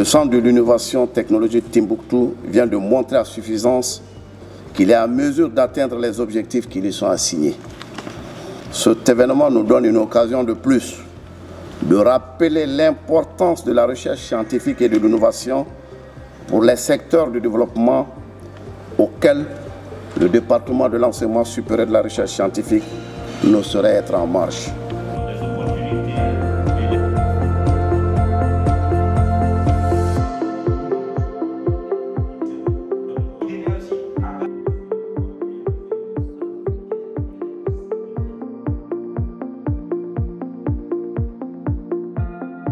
Le centre de l'innovation technologique Timbuktu vient de montrer à suffisance qu'il est à mesure d'atteindre les objectifs qui lui sont assignés. Cet événement nous donne une occasion de plus de rappeler l'importance de la recherche scientifique et de l'innovation pour les secteurs de développement auxquels le département de l'enseignement supérieur de la recherche scientifique ne saurait être en marche.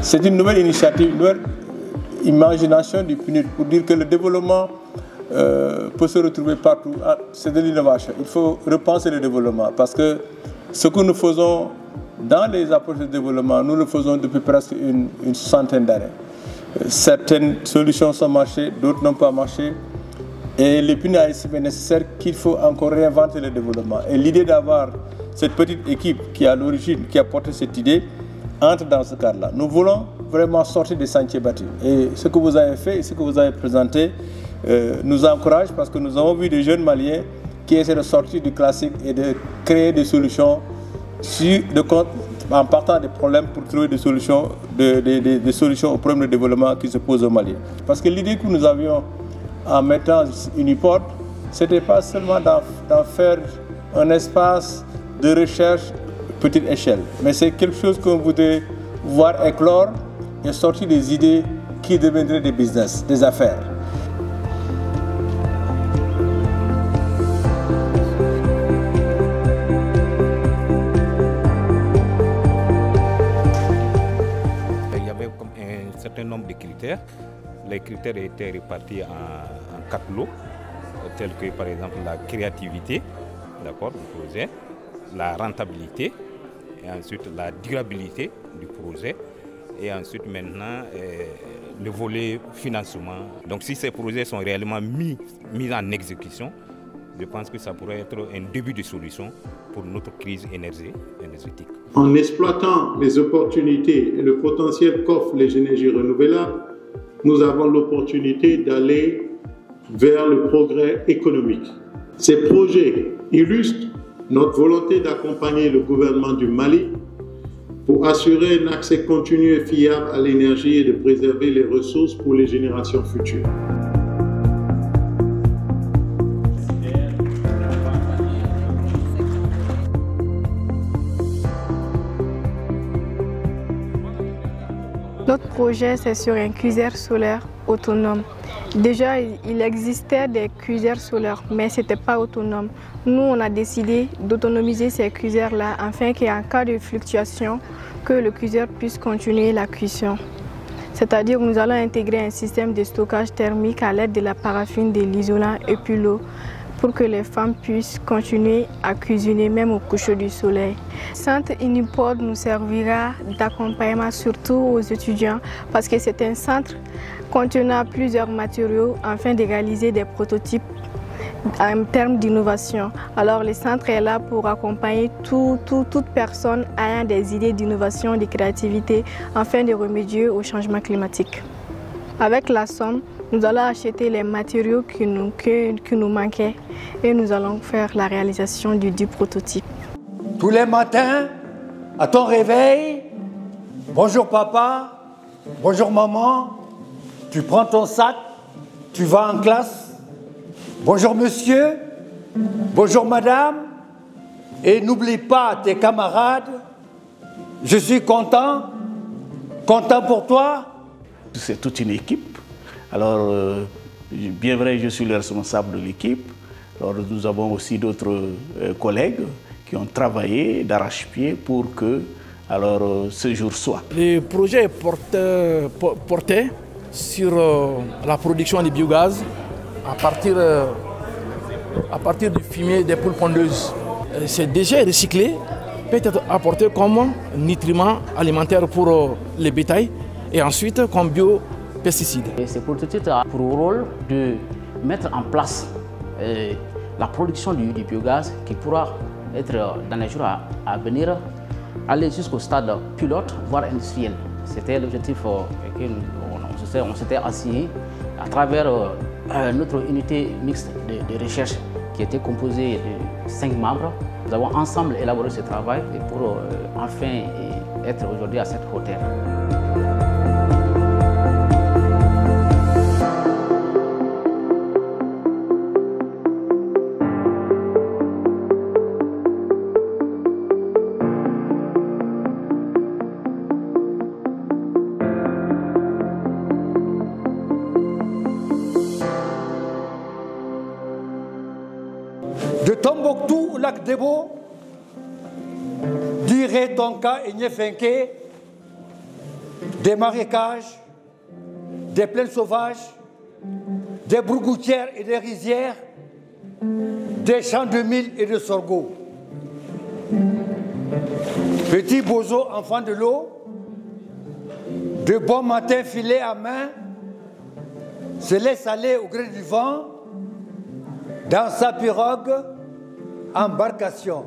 C'est une nouvelle initiative, une nouvelle imagination du PNUD pour dire que le développement peut se retrouver partout. C'est de l'innovation. Il faut repenser le développement parce que ce que nous faisons dans les approches de développement, nous le faisons depuis presque une centaine d'années. Certaines solutions sont marchées, d'autres n'ont pas marché. Et le PNUD a estimé nécessaire qu'il faut encore réinventer le développement. Et l'idée d'avoir cette petite équipe qui, à l'origine, qui a porté cette idée, entre dans ce cadre-là. Nous voulons vraiment sortir des sentiers battus. Et ce que vous avez fait et ce que vous avez présenté nous encourage parce que nous avons vu des jeunes Maliens qui essaient de sortir du classique et de créer des solutions en partant des problèmes pour trouver des solutions, des solutions aux problèmes de développement qui se posent aux Maliens. Parce que l'idée que nous avions en mettant Uniport, ce n'était pas seulement d'en faire un espace de recherche petite échelle, mais c'est quelque chose qu'on voudrait voir éclore et sortir des idées qui deviendraient des business, des affaires. Il y avait un certain nombre de critères. Les critères étaient répartis en 4 lots, tels que par exemple la créativité, d'accord, du projet, la rentabilité, et ensuite la durabilité du projet, et ensuite maintenant le volet financement. Donc si ces projets sont réellement mis en exécution, je pense que ça pourrait être un début de solution pour notre crise énergétique. En exploitant les opportunités et le potentiel qu'offrent les énergies renouvelables, nous avons l'opportunité d'aller vers le progrès économique. Ces projets illustrent notre volonté d'accompagner le gouvernement du Mali pour assurer un accès continu et fiable à l'énergie et de préserver les ressources pour les générations futures. Notre projet, c'est sur un cuiseur solaire autonome. Déjà, il existait des cuiseurs solaires, mais ce n'était pas autonome. Nous, on a décidé d'autonomiser ces cuiseurs-là afin qu'en cas de fluctuation, que le cuiseur puisse continuer la cuisson. C'est-à-dire que nous allons intégrer un système de stockage thermique à l'aide de la paraffine, de l'isolant et puis l'eau, pour que les femmes puissent continuer à cuisiner même au coucher du soleil. Le centre Uniport nous servira d'accompagnement surtout aux étudiants parce que c'est un centre contenant plusieurs matériaux afin de réaliser des prototypes en termes d'innovation. Alors le centre est là pour accompagner toute personne ayant des idées d'innovation, de créativité afin de remédier au changement climatique. Avec la somme, nous allons acheter les matériaux qui nous manquaient et nous allons faire la réalisation du prototype. Tous les matins, à ton réveil, bonjour papa, bonjour maman, tu prends ton sac, tu vas en classe, bonjour monsieur, bonjour madame, et n'oublie pas tes camarades, je suis content pour toi. C'est toute une équipe. Alors, bien vrai, je suis le responsable de l'équipe. Alors, nous avons aussi d'autres collègues qui ont travaillé d'arrache-pied pour que ce jour soit. Le projet portait sur la production de biogaz à partir du fumier des poules pondeuses. Ces déchets recyclés peuvent être apportés comme nutriments alimentaires pour les bétails et ensuite comme biopesticides. Ce prototype a pour rôle de mettre en place la production du biogaz qui pourra être dans les jours à venir, aller jusqu'au stade pilote, voire industriel. C'était l'objectif que nous on s'était assis à travers notre unité mixte de recherche qui était composée de 5 membres. Nous avons ensemble élaboré ce travail pour enfin être aujourd'hui à cette hauteur. De Tombouctou au lac Debo, d'Iré, Tonka et Nyefenke, des marécages, des plaines sauvages, des brougoutières et des rizières, des champs de mil et de sorgho. Petit bozo, enfant de l'eau, de bons matins filés à main, se laisse aller au gré du vent, dans sa pirogue, embarcation.